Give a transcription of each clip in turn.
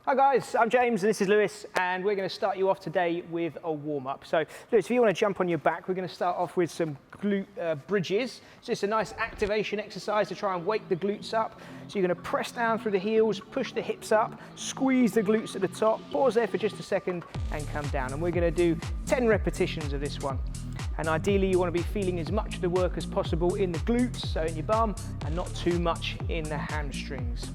Hi guys, I'm James and this is Lewis, and we're going to start you off today with a warm-up. So Lewis, if you want to jump on your back, we're going to start off with some glute bridges. So it's a nice activation exercise to try and wake the glutes up. So you're going to press down through the heels, push the hips up, squeeze the glutes at the top, pause there for just a second and come down. And we're going to do 10 repetitions of this one. And ideally you want to be feeling as much of the work as possible in the glutes, so in your bum, and not too much in the hamstrings.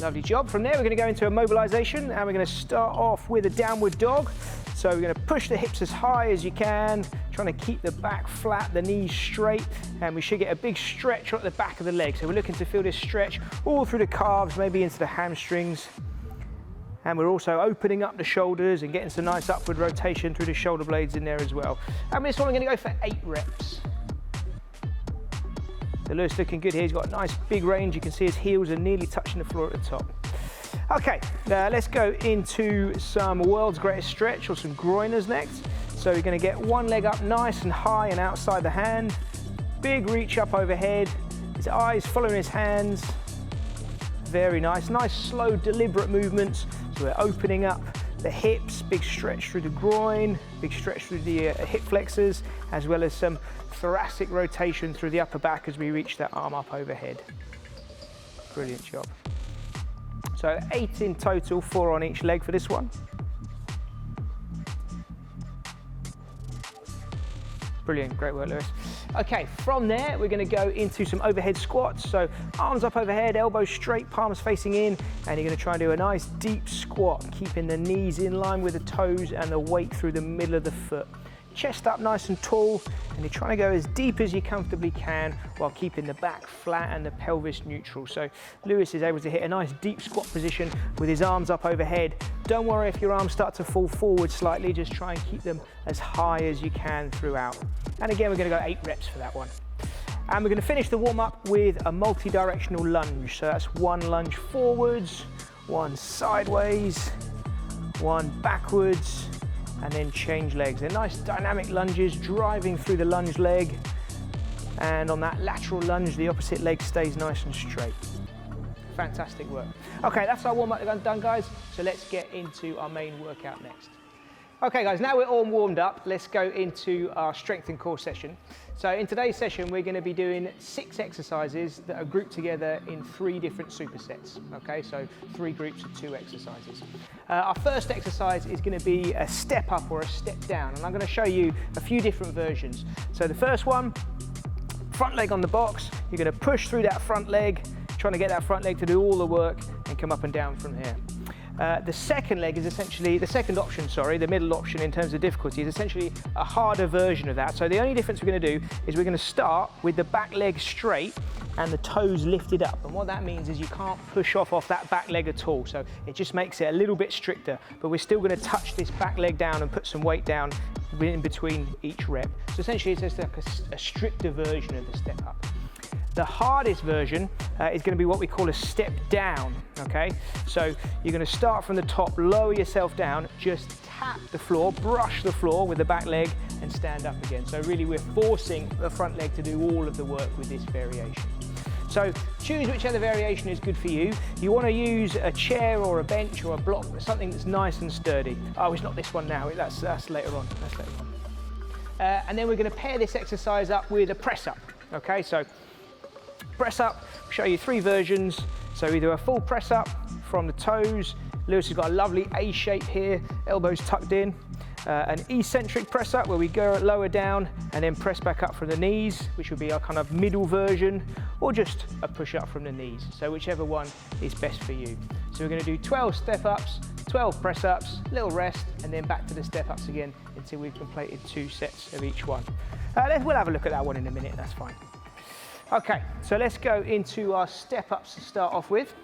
Lovely job. From there, we're going to go into a mobilization, and we're going to start off with a downward dog. So we're going to push the hips as high as you can, trying to keep the back flat, the knees straight, and we should get a big stretch at the back of the leg. So we're looking to feel this stretch all through the calves, maybe into the hamstrings. And we're also opening up the shoulders and getting some nice upward rotation through the shoulder blades in there as well. And this one, we're going to go for 8 reps. So Lewis looking good here, he's got a nice big range, you can see his heels are nearly touching the floor at the top. Okay, let's go into some world's greatest stretch, or some groiners next. So we're going to get one leg up nice and high and outside the hand, big reach up overhead, his eyes following his hands, very nice, nice slow deliberate movements. So we're opening up the hips, big stretch through the groin, big stretch through the hip flexors, as well as some thoracic rotation through the upper back as we reach that arm up overhead. Brilliant job. So 8 in total, 4 on each leg for this one. Brilliant, great work, Lewis. Okay, from there, we're going to go into some overhead squats. So arms up overhead, elbows straight, palms facing in, and you're going to try and do a nice deep squat, keeping the knees in line with the toes and the weight through the middle of the foot. Chest up nice and tall, and you're trying to go as deep as you comfortably can while keeping the back flat and the pelvis neutral. So Lewis is able to hit a nice deep squat position with his arms up overhead. Don't worry if your arms start to fall forward slightly, just try and keep them as high as you can throughout. And again, we're going to go 8 reps for that one. And we're going to finish the warm-up with a multi-directional lunge. So that's 1 lunge forwards, 1 sideways, 1 backwards, and then change legs. They're nice dynamic lunges, driving through the lunge leg. And on that lateral lunge, the opposite leg stays nice and straight. Fantastic work. Okay, that's our warm-up done, guys. So let's get into our main workout next. Okay guys, now we're all warmed up, let's go into our strength and core session. So in today's session, we're going to be doing 6 exercises that are grouped together in 3 different supersets. Okay, so 3 groups of 2 exercises. Our first exercise is going to be a step up or a step down, and I'm going to show you a few different versions. So the first one, front leg on the box, you're going to push through that front leg, trying to get that front leg to do all the work and come up and down from here. The second leg is essentially, the second option, sorry, the middle option in terms of difficulty is essentially a harder version of that. So the only difference we're going to do is we're going to start with the back leg straight and the toes lifted up. And what that means is you can't push off that back leg at all. So it just makes it a little bit stricter, but we're still going to touch this back leg down and put some weight down in between each rep. So essentially it's just like a stricter version of the step up. The hardest version is going to be what we call a step down, okay? So you're going to start from the top, lower yourself down, just tap the floor, brush the floor with the back leg and stand up again. So really we're forcing the front leg to do all of the work with this variation. So choose whichever variation is good for you. You want to use a chair or a bench or a block, something that's nice and sturdy. Oh, it's not this one now, that's later on. That's later on. And then we're going to pair this exercise up with a press up, okay? So press up, show you 3 versions. So either a full press up from the toes, Lewis has got a lovely A shape here, elbows tucked in. An eccentric press up where we go lower down and then press back up from the knees, which would be our kind of middle version, or just a push up from the knees. So whichever one is best for you. So we're going to do 12 step ups, 12 press ups, little rest, and then back to the step ups again until we've completed 2 sets of each one. We'll have a look at that one in a minute, that's fine. Okay, so let's go into our step ups to start off with.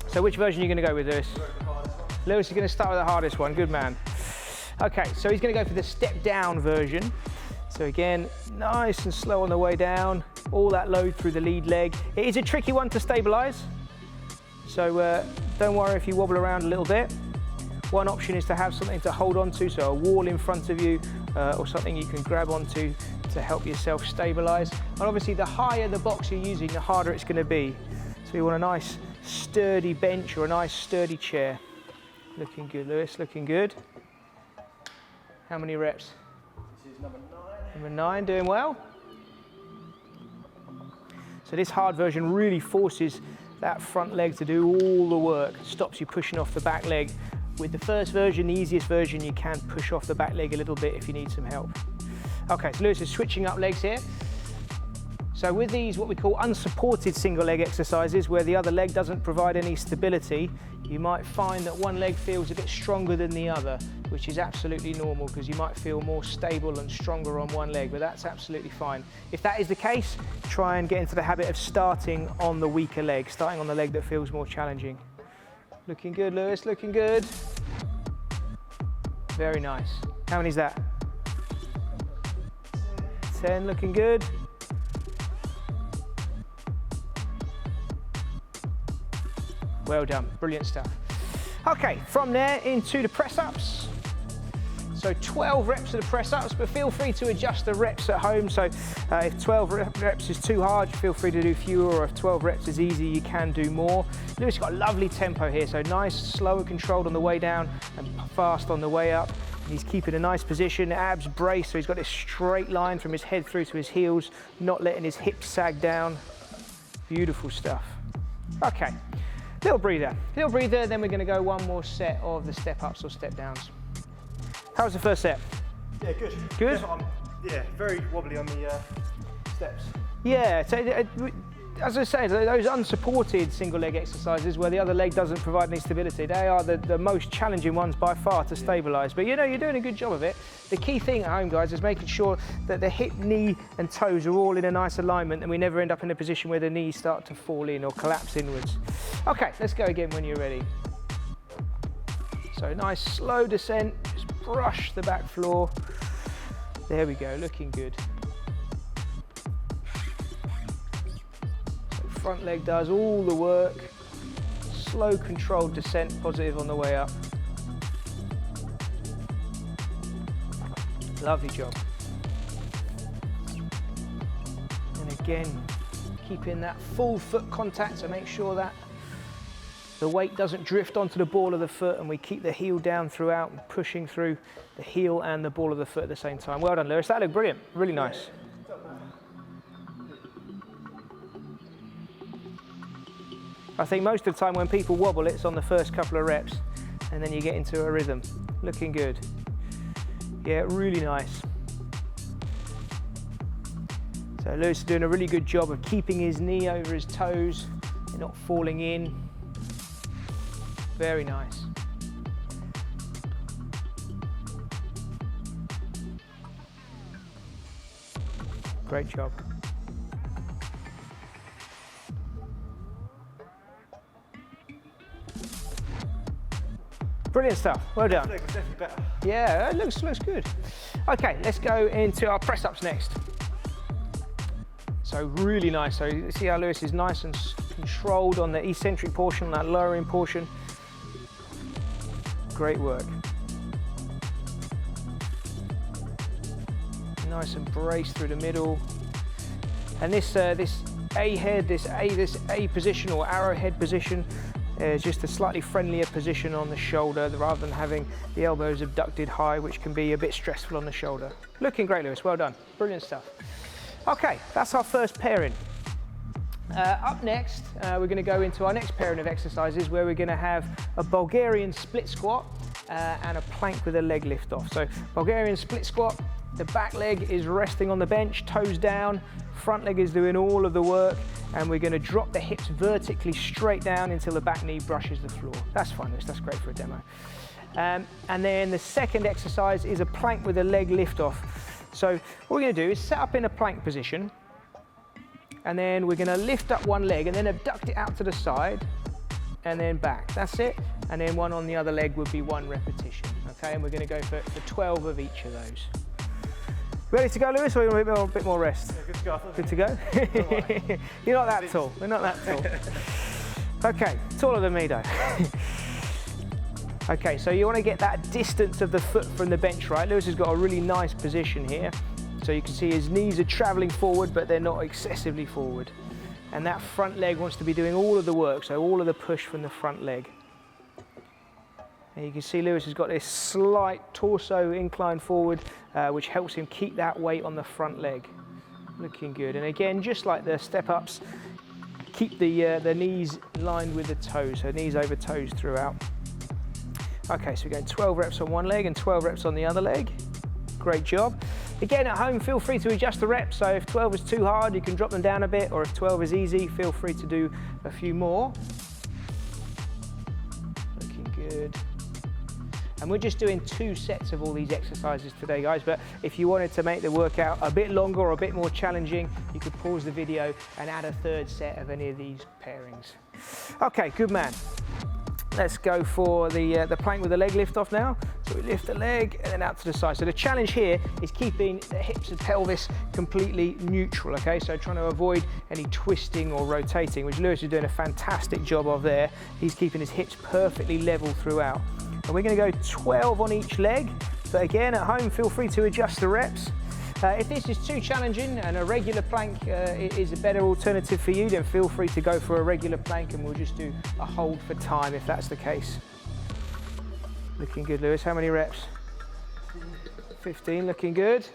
So which version are you going to go with, Lewis? Lewis is going to start with the hardest one, good man. Okay, so he's going to go for the step down version. So again, nice and slow on the way down, all that load through the lead leg. It is a tricky one to stabilize, so don't worry if you wobble around a little bit. One option is to have something to hold on to, so a wall in front of you or something you can grab onto to help yourself stabilize. And obviously the higher the box you're using, the harder it's going to be. So you want a nice sturdy bench or a nice sturdy chair. Looking good, Lewis, looking good. How many reps? This is number 9. Number 9, doing well. So this hard version really forces that front leg to do all the work, stops you pushing off the back leg. With the first version, the easiest version, you can push off the back leg a little bit if you need some help. Okay, so Lewis is switching up legs here. So with these, what we call unsupported single leg exercises, where the other leg doesn't provide any stability, you might find that one leg feels a bit stronger than the other, which is absolutely normal because you might feel more stable and stronger on one leg, but that's absolutely fine. If that is the case, try and get into the habit of starting on the weaker leg, starting on the leg that feels more challenging. Looking good, Lewis, looking good. Very nice. How many is that? 10, looking good. Well done, brilliant stuff. Okay, from there into the press-ups. So 12 reps of the press-ups, but feel free to adjust the reps at home. So if 12 reps is too hard, feel free to do fewer, or if 12 reps is easy, you can do more. Lewis got a lovely tempo here, so nice, slow and controlled on the way down and fast on the way up. He's keeping a nice position, abs braced, so he's got this straight line from his head through to his heels, not letting his hips sag down. Beautiful stuff. Okay, little breather, then we're gonna go one more set of the step-ups or step-downs. How was the first set? Yeah, good. Good? Yeah, very wobbly on the steps. Yeah, so as I say, those unsupported single leg exercises where the other leg doesn't provide any stability, they are the most challenging ones by far to stabilise. But you know, you're doing a good job of it. The key thing at home, guys, is making sure that the hip, knee and toes are all in a nice alignment and we never end up in a position where the knees start to fall in or collapse inwards. Okay, let's go again when you're ready. So nice slow descent, just brush the back floor. There we go, looking good. So front leg does all the work. Slow controlled descent, positive on the way up. Lovely job. And again, keeping that full foot contact, so make sure that the weight doesn't drift onto the ball of the foot and we keep the heel down throughout and pushing through the heel and the ball of the foot at the same time. Well done, Lewis. That looked brilliant. Really nice. I think most of the time when people wobble, it's on the first couple of reps and then you get into a rhythm. Looking good. Yeah, really nice. So Lewis is doing a really good job of keeping his knee over his toes and not falling in. Very nice. Great job. Brilliant stuff. Well done. That leg was definitely better. Yeah, it looks good. Okay, let's go into our press-ups next. So really nice. So you see how Lewis is nice and controlled on the eccentric portion, that lowering portion. Great work. Nice and braced through the middle. And this A-head, this A position or arrowhead position is just a slightly friendlier position on the shoulder rather than having the elbows abducted high, which can be a bit stressful on the shoulder. Looking great, Lewis. Well done. Brilliant stuff. Okay, that's our first pairing. Up next, we're going to go into our next pairing of exercises where we're going to have a Bulgarian split squat and a plank with a leg lift off. So Bulgarian split squat, the back leg is resting on the bench, toes down, front leg is doing all of the work, and we're going to drop the hips vertically straight down until the back knee brushes the floor. That's fine, that's great for a demo. And then the second exercise is a plank with a leg lift off. So what we're going to do is set up in a plank position, and then we're going to lift up one leg and then abduct it out to the side and then back. That's it. And then one on the other leg would be one repetition. Okay, and we're going to go for 12 of each of those. Ready to go, Lewis, or you want a bit more rest? Yeah, good to go. Good to go? You're not that tall. We're not that tall. Okay, taller than me though. Okay, so you want to get that distance of the foot from the bench, right? Lewis has got a really nice position here. So you can see his knees are traveling forward, but they're not excessively forward. and that front leg wants to be doing all of the work, so all of the push from the front leg. And you can see Lewis has got this slight torso incline forward, which helps him keep that weight on the front leg. Looking good. And again, just like the step-ups, keep the knees lined with the toes, so knees over toes throughout. Okay, so we're going 12 reps on one leg and 12 reps on the other leg. Great job. Again, at home, feel free to adjust the reps, so if 12 is too hard, you can drop them down a bit, or if 12 is easy, feel free to do a few more. Looking good. And we're just doing 2 sets of all these exercises today, guys, but if you wanted to make the workout a bit longer or a bit more challenging, you could pause the video and add a 3rd set of any of these pairings. Okay, good man. Let's go for the plank with the leg lift off now. So we lift the leg and then out to the side. So the challenge here is keeping the hips and pelvis completely neutral, okay? So trying to avoid any twisting or rotating, which Lewis is doing a fantastic job of there. He's keeping his hips perfectly level throughout. And we're going to go 12 on each leg, but again, at home, feel free to adjust the reps. If this is too challenging and a regular plank is a better alternative for you, then feel free to go for a regular plank and we'll just do a hold for time if that's the case. Looking good, Lewis. How many reps? 15, looking good.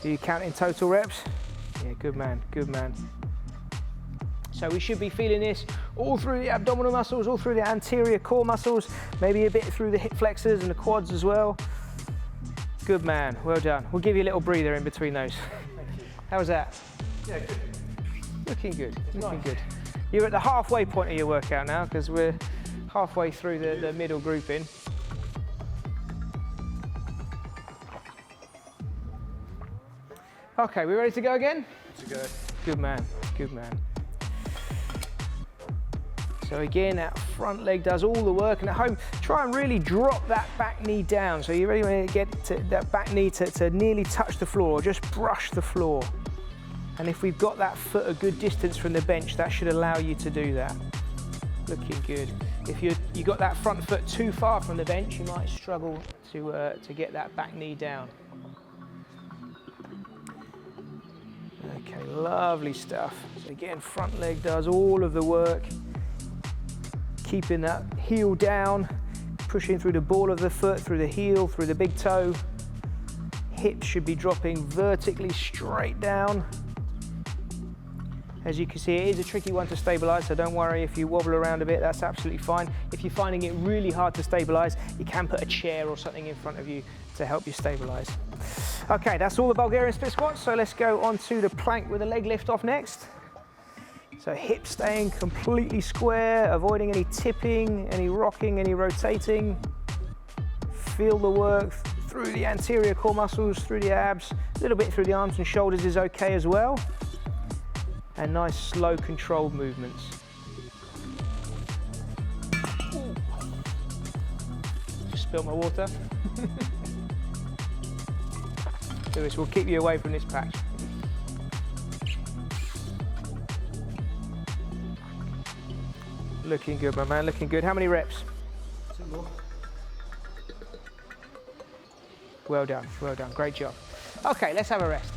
Are you counting total reps? Yeah, good man, good man. So we should be feeling this all through the abdominal muscles, all through the anterior core muscles, maybe a bit through the hip flexors and the quads as well. Good man, well done. We'll give you a little breather in between those. How was that? Yeah, good. Looking good, looking good. You're at the halfway point of your workout now because we're halfway through the middle grouping. Okay, we ready to go again? To go. Good man, good man. So again, that front leg does all the work, and at home, try and really drop that back knee down. So you really want to get that back knee to nearly touch the floor, or just brush the floor. And if we've got that foot a good distance from the bench, that should allow you to do that. Looking good. If you got that front foot too far from the bench, you might struggle to get that back knee down. Okay, lovely stuff. So again, front leg does all of the work. Keeping that heel down, pushing through the ball of the foot, through the heel, through the big toe. Hips should be dropping vertically straight down. As you can see, it is a tricky one to stabilize, so don't worry if you wobble around a bit, that's absolutely fine. If you're finding it really hard to stabilize, you can put a chair or something in front of you to help you stabilize. Okay, that's all the Bulgarian split squats, so let's go on to the plank with the leg lift off next. So hips staying completely square, avoiding any tipping, any rocking, any rotating. Feel the work through the anterior core muscles, through the abs, a little bit through the arms and shoulders is okay as well. And nice slow controlled movements. Ooh. Just spilled my water. Lewis, we'll keep you away from this patch. Looking good, my man, looking good. How many reps? 2 more. Well done, great job. Okay, let's have a rest.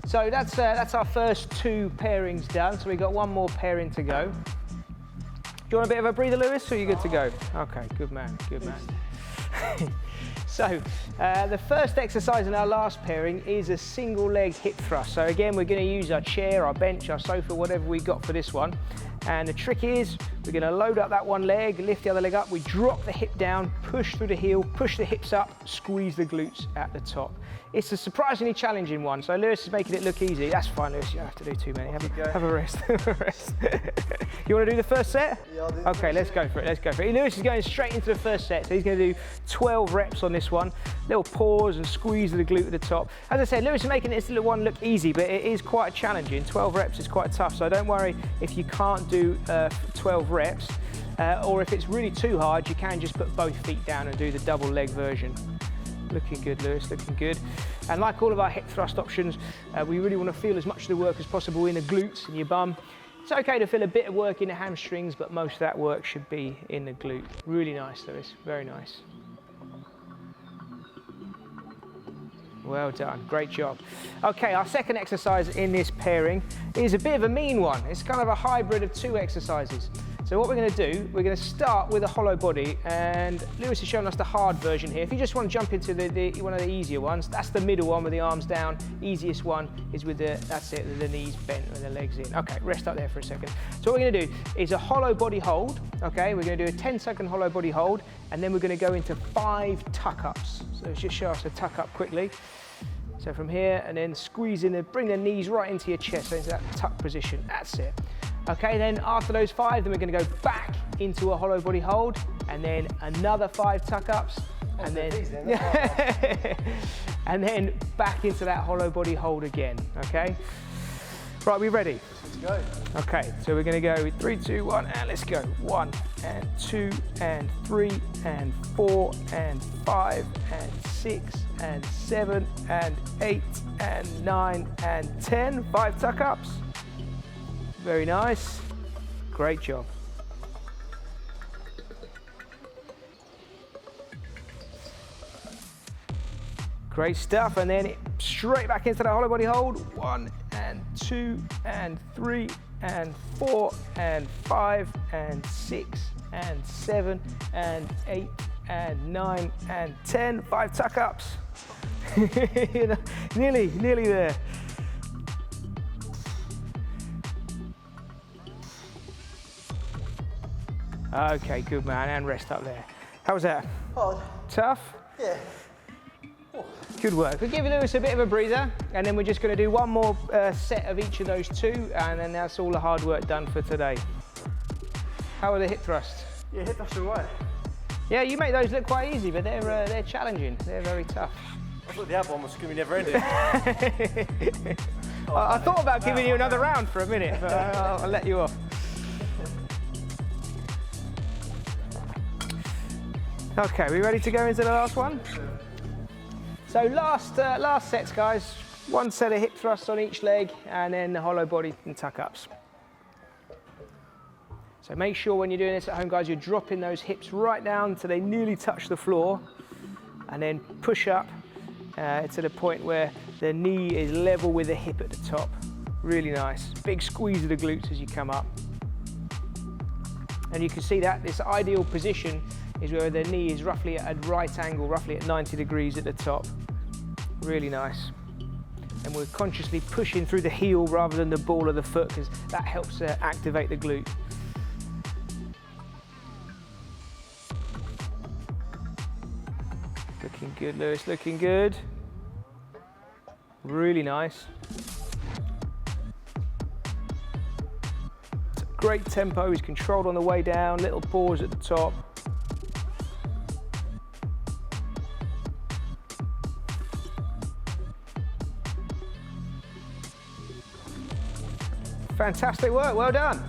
So that's our first 2 pairings done, so we've got 1 more pairing to go. Do you want a bit of a breather, Lewis, or are you good to go? Okay, good man, good man. So the first exercise in our last pairing is a single leg hip thrust. So again, we're going to use our chair, our bench, our sofa, whatever we got for this one. And the trick is we're going to load up that one leg, lift the other leg up, we drop the hip down, push through the heel, push the hips up, squeeze the glutes at the top. It's a surprisingly challenging one, so Lewis is making it look easy. That's fine, Lewis, you don't have to do too many. Have a rest. You want to do the first set? Yeah, I'll do it. Okay, let's go for it, let's go for it. Lewis is going straight into the first set, so he's going to do 12 reps on this one. Little pause and squeeze of the glute at the top. As I said, Lewis is making this little one look easy, but it is quite challenging. 12 reps is quite tough, so don't worry if you can't do 12 reps, or if it's really too hard, you can just put both feet down and do the double leg version. Looking good, Lewis, looking good. And like all of our hip thrust options, we really want to feel as much of the work as possible in the glutes and your bum. It's okay to feel a bit of work in the hamstrings, but most of that work should be in the glute. Really nice, Lewis, very nice. Well done, great job. Okay, our second exercise in this pairing is a bit of a mean one. It's kind of a hybrid of 2 exercises. So what we're going to do, we're going to start with a hollow body, and Lewis has shown us the hard version here. If you just want to jump into one of the easier ones, that's the middle one with the arms down. Easiest one is with that's it, with the knees bent and the legs in. Okay, rest up there for a second. So what we're going to do is a hollow body hold. Okay, we're going to do a 10-second hollow body hold, and then we're going to go into 5 tuck-ups. So let's just show us a tuck-up quickly. So from here, and then squeeze in and bring the knees right into your chest, so into that tuck position. That's it. Okay, then after those 5, then we're going to go back into a hollow body hold, and then another 5 tuck-ups, and then and then back into that hollow body hold again. Okay. Right, we ready? Let's go. Okay, so we're going to go with 3, 2, 1, and let's go. 1 and 2 and 3 and 4 and 5 and 6 and 7 and 8 and 9 and 10. 5 tuck-ups. Very nice. Great job. Great stuff. And then straight back into the hollow body hold. 1 and 2 and 3 and 4 and 5 and 6 and 7 and 8 and 9 and 10. 5 tuck-ups. Nearly there. Okay, good man, and rest up there. How was that? Hard. Tough? Yeah. Good work. We'll give Lewis a bit of a breather, and then we're just going to do one more set of each of those 2, and then that's all the hard work done for today. How are the hip thrusts? Yeah, hip thrusts are all right. Yeah, you make those look quite easy, but they're challenging. They're very tough. I thought the ab one was going to be never ending. I thought about giving you another round for a minute, but I'll let you off. Okay, we ready to go into the last one? So last sets, guys. 1 set of hip thrusts on each leg, and then the hollow body and tuck-ups. So make sure when you're doing this at home, guys, you're dropping those hips right down until they nearly touch the floor, and then push up to the point where the knee is level with the hip at the top. Really nice. Big squeeze of the glutes as you come up. And you can see that this ideal position is where the knee is roughly at a right angle, roughly at 90 degrees at the top. Really nice. And we're consciously pushing through the heel rather than the ball of the foot, because that helps activate the glute. Looking good, Lewis, looking good. Really nice. Great tempo, he's controlled on the way down, little pause at the top. Fantastic work, well done.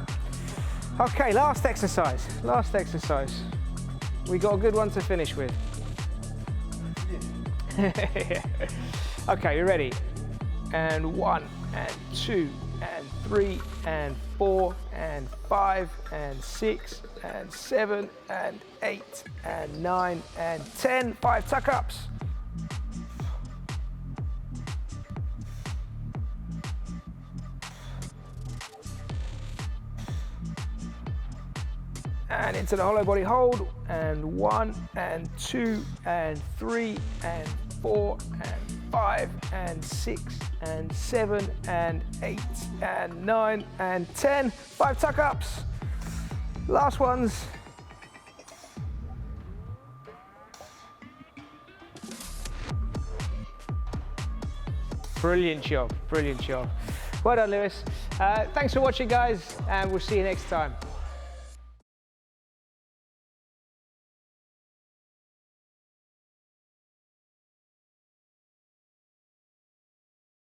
Okay, last exercise. We got a good one to finish with. Okay, you ready? And 1 and 2 and 3 and 4 and 5 and 6 and 7 and 8 and 9 and 10. 5 tuck-ups. And into the hollow body hold, and 1 and 2 and 3 and 4 and 5 and 6 and 7 and 8 and 9 and 10. 5 tuck-ups. Last ones. Brilliant job, brilliant job. Well done, Lewis. Thanks for watching, guys, and we'll see you next time.